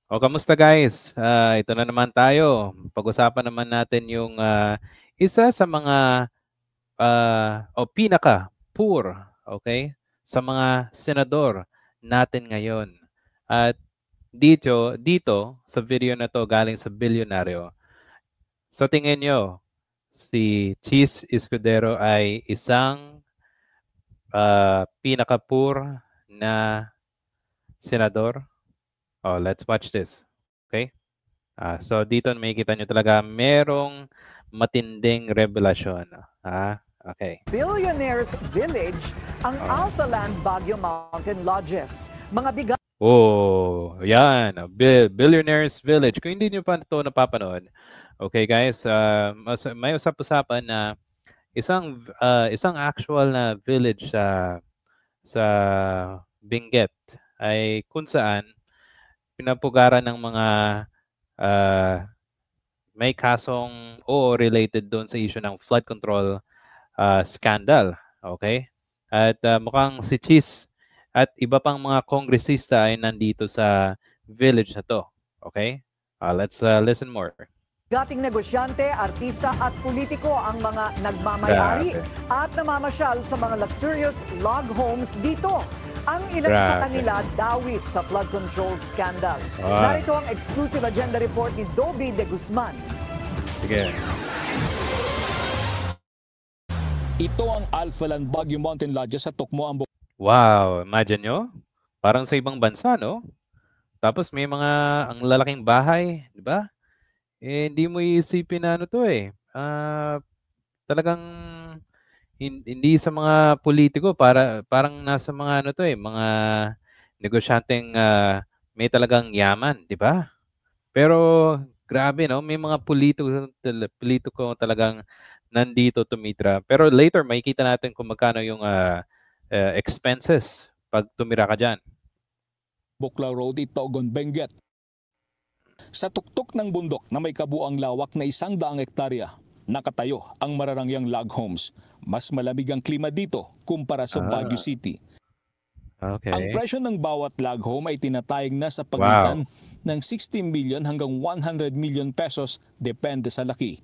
O kamusta guys? Ito na naman tayo. Pag-usapan naman natin yung isa sa mga o pinaka-poor, okay? Sa mga senador natin ngayon. At dito sa video na to galing sa bilyonaryo. Sa tingin nyo, si Cheese Escudero ay isang pinaka-poor na senador? Oh, let's watch this. Okay? So dito makikita nyo talaga merong matinding revelasyon. Okay. Billionaires Village, ang Alpha Land Baguio Mountain Lodges. Mga bigat Oh, yan. Billionaires Village. Kung hindi nyo pa ito napapanood, okay guys, may usap-usapan na isang actual na village sa Benguet ay kung saan pinapugaran ng mga may kasong o related doon sa issue ng flood control scandal. Okay? At mukhang si Cheese at iba pang mga kongresista ay nandito sa village na to. Okay? Let's listen more. Gating negosyante, artista at politiko ang mga nagmamayari at namamasyal sa mga luxurious log homes dito. Ang ilan sa kanila dawit sa flood control scandal. Narito ang exclusive agenda report ni Dobby de Guzman. Sige. Ito ang Alpha Land Baguio Mountain Lodges sa Tokmoambo. Wow, imagine nyo? Parang sa ibang bansa, no? Tapos may mga ang lalaking bahay, di ba? Hindi mo iisipin na ano to eh. Talagang hindi sa mga politiko, parang nasa mga ano to eh, mga negosyanteng may talagang yaman, di ba? Pero grabe no, may mga politiko talagang nandito tumira. Pero later makikita natin kung magkano yung expenses pag tumira ka diyan. Buklaw Road, Itogon, Benguet. Sa tuktok ng bundok na may kabuang lawak na 100 hektarya, nakatayo ang mararangyang log homes. Mas malamig ang klima dito kumpara sa Baguio City. Okay. Ang presyo ng bawat log home ay tinatayag na sa pagitan ng 60 million hanggang 100 million pesos depende sa laki.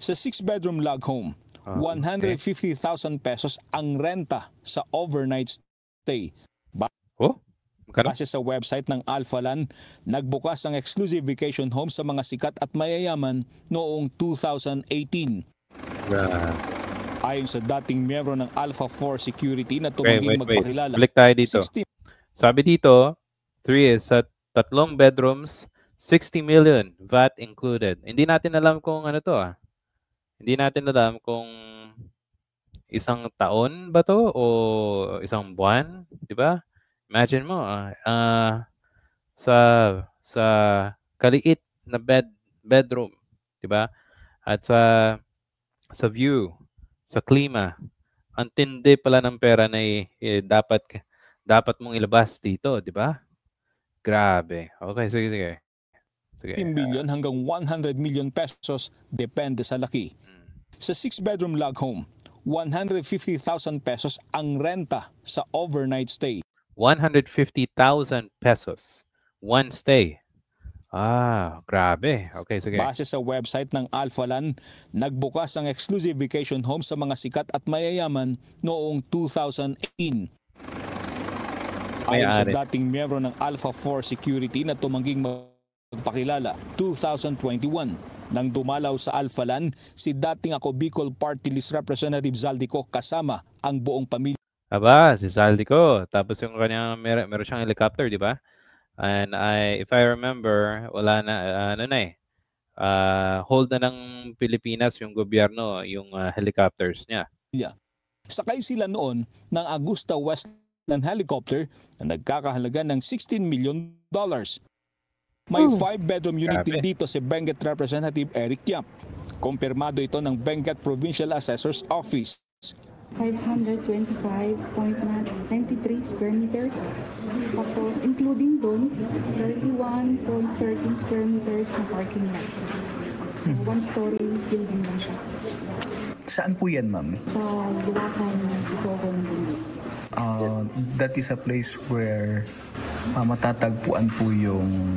Sa 6-bedroom log home, 150,000 pesos ang renta sa overnight stay. Base sa website ng Alpha Land, nagbukas ang exclusive vacation home sa mga sikat at mayayaman noong 2018. Ayon sa dating miyembro ng Alpha 4 Security na tumanging magpakilala. Balik tayo dito. Sabi dito, 3 is at 3 bedrooms, 60 million, VAT included. Hindi natin alam kung ano to Hindi natin alam kung isang taon ba to o isang buwan, di ba? Imagine mo, sa kaliit na bedroom, di ba? At sa view, sa klima, ang tindi pala ng pera na dapat mong ilabas dito, di ba? Grabe. Okay, sige. 10 million hanggang 100 million pesos depende sa laki. Sa 6-bedroom log home, 150,000 pesos ang renta sa overnight stay. 150,000 pesos. One stay. Grabe. Okay, sige. Base sa website ng Alpha Land, nagbukas ang exclusive vacation home sa mga sikat at mayayaman noong 2018. Ayon sa dating miyembro ng Alpha 4 Security na tumangging magpakilala, 2021, nang dumalaw sa Alpha Land, si dating ako Bicol Party List Representative Zaldico kasama ang buong pamilya. Si Zaldico. Tapos yung kanyang meron siyang helicopter, di ba? And if I remember, wala na, hold na ng Pilipinas yung gobyerno, yung helicopters niya. Sakay sila noon ng Augusta Westland helicopter na nagkakahalaga ng $16 million. May 5-bedroom unit din dito si Benguet Representative Eric Yap. Kumpirmado ito ng Benguet Provincial Assessor's Office. 525.93 square meters. Tapos, including doon, 31.13 square meters na parking lot. So, one-story building lang siya. Saan po yan, ma'am? Sa Luwakan, Itogon, Benguet. That is a place where Matatagpuan po yung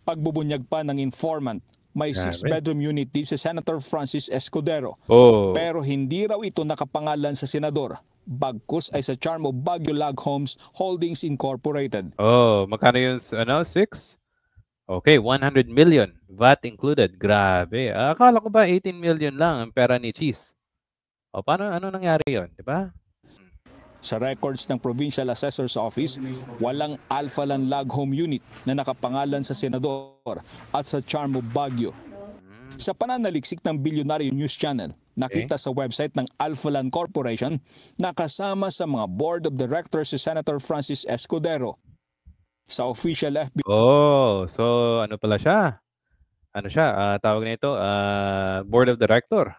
Pagbubunyag pa ng informant, may 6-bedroom unit din si Senator Francis Escudero. Pero hindi raw ito nakapangalan sa senador. Bagkus ay sa Charmo Baguio Lag Homes Holdings Incorporated. Magkano yung 6? Okay, 100 million. VAT included. Grabe. Akala ko ba 18 million lang ang pera ni Cheese? Ano nangyari yon, di ba? Sa records ng Provincial Assessor's Office, walang Alphalan Lag Home Unit na nakapangalan sa senador at sa Charmo Baguio. Sa pananaliksik ng Billionaire News Channel, nakita sa website ng Alphalan Corporation na kasama sa mga board of directors si Senator Francis Escudero. Sa official FB... So ano pala siya? Ano siya? Tawag nito, board of director.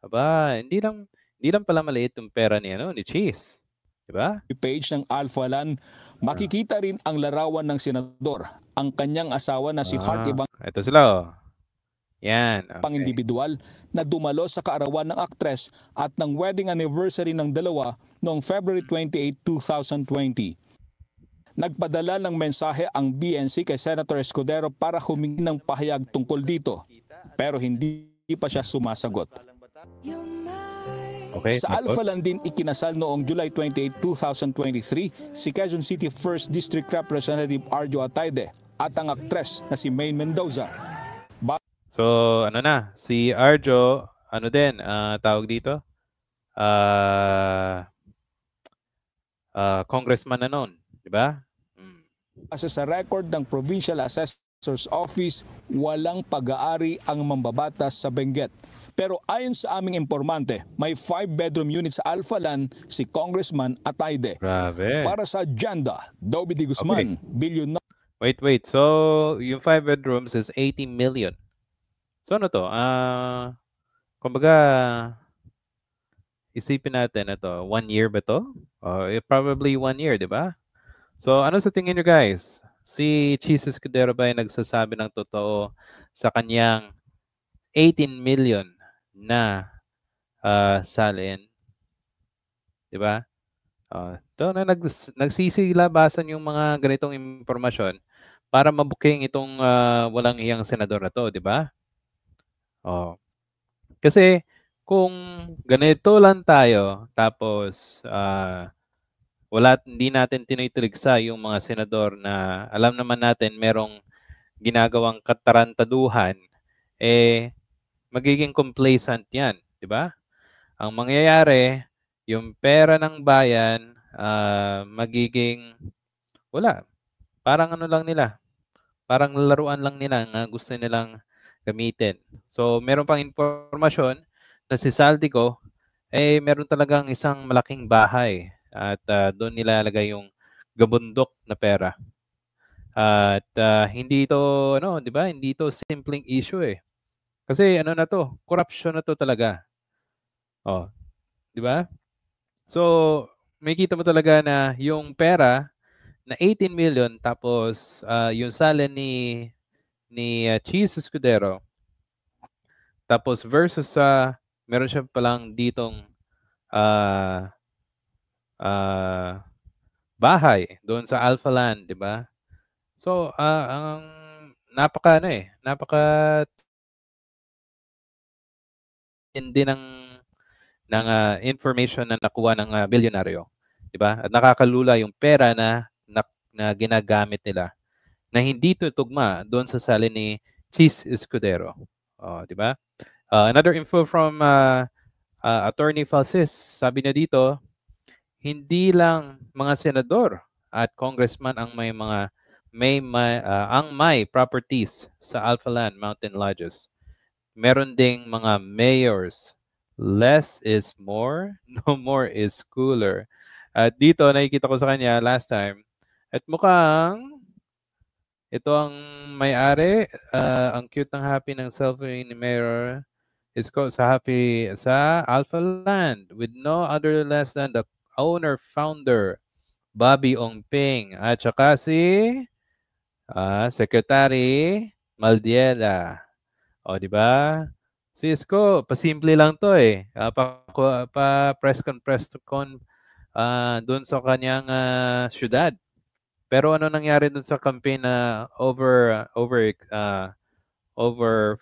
Aba, hindi lang pala maliit yung pera ni Cheese. Diba? Page ng Alphalan, makikita rin ang larawan ng senador, ang kanyang asawa na si Hart Ibang. Ito sila. Yan. Okay. Pang-individual na dumalo sa kaarawan ng aktres at ng wedding anniversary ng dalawa noong February 28, 2020. Nagpadala ng mensahe ang BNC kay Senator Escudero para humingi ng pahayag tungkol dito, pero hindi pa siya sumasagot. Okay, sa Alphalan din ikinasal noong July 28, 2023 si Quezon City 1st District Representative Arjo Atayde at ang aktres na si Maine Mendoza. So, si Arjo, tawag dito? Congressman na noon, di ba? Kasi sa record ng Provincial Assessor's Office, walang pag-aari ang mambabatas sa Benguet. Pero ayon sa aming informante, may 5-bedroom unit sa Alphalan si Congressman Atayde. Grabe. Para sa agenda, Dobby D. Guzman, Billionaire. Wait. So, yung 5 bedrooms is 80 million. So, ano to? Kumbaga, isipin natin ito. 1 year ba to? Probably 1 year, di ba? So, ano sa tingin nyo guys? Si Cheese Escudero ba ay nagsasabi ng totoo sa kanyang 18 million na salin? Di ba? Ito na nagsisilabasan yung mga ganitong impormasyon para mabuking itong walang iyang senador na to, di ba? Kasi kung ganito lang tayo, tapos hindi natin tinitiligsa yung mga senador na alam naman natin merong ginagawang katarantaduhan, magiging complacent yan, di ba? Ang mangyayari, yung pera ng bayan, magiging wala. Parang lang nila. Parang laruan lang nila na gusto nilang gamitin. So, meron pang impormasyon na si Saldico, meron talagang isang malaking bahay at doon nilalagay yung gabundok na pera. At hindi ito, di ba? Hindi ito simpleng issue Kasi na to? Corruption na to talaga. Di ba? So, may kita mo talaga na yung pera na 18 million tapos yung salin ni Cheese Escudero tapos versus meron siya palang ditong bahay doon sa Alphalan, di ba? So, ang napaka hindi ng information na nakuha ng bilyonaryo, di ba? At nakakalula yung pera na ginagamit nila na hindi tutugma doon sa salin ni Cheese Escudero. Di ba? Another info from Attorney Falsis, sabi niya dito, hindi lang mga senador at congressman ang may properties sa Alphalan Mountain Lodges. Meron ding mga mayors. Less is more, no more is cooler. At dito, nakikita ko sa kanya last time, at mukhang ito ang may-ari, ang cute ng happy ng selfie ni Mayor is sa Alphalan with no other less than the owner-founder, Bobby Ongping, at saka si Secretary Maldiela. Di ba? Si Isko, pasimple lang to pa press con doon sa kanyang syudad. Pero ano nangyari doon sa campaign na over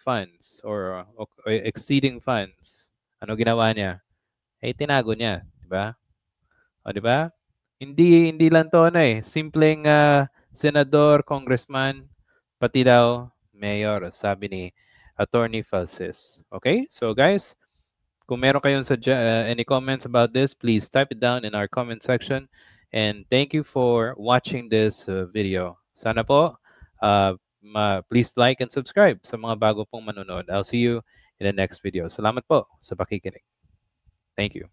funds or exceeding funds? Ano ginawa niya? Tinago niya, 'di ba? O, 'di ba? Hindi lang 'to simpleng senador, congressman, pati daw mayor, sabi ni Attorney Falsis. Okay? So guys, kung meron kayong any comments about this, please type it down in our comment section. And thank you for watching this video. Sana po, please like and subscribe sa mga bago pong manonood. I'll see you in the next video. Salamat po sa pakikinig. Thank you.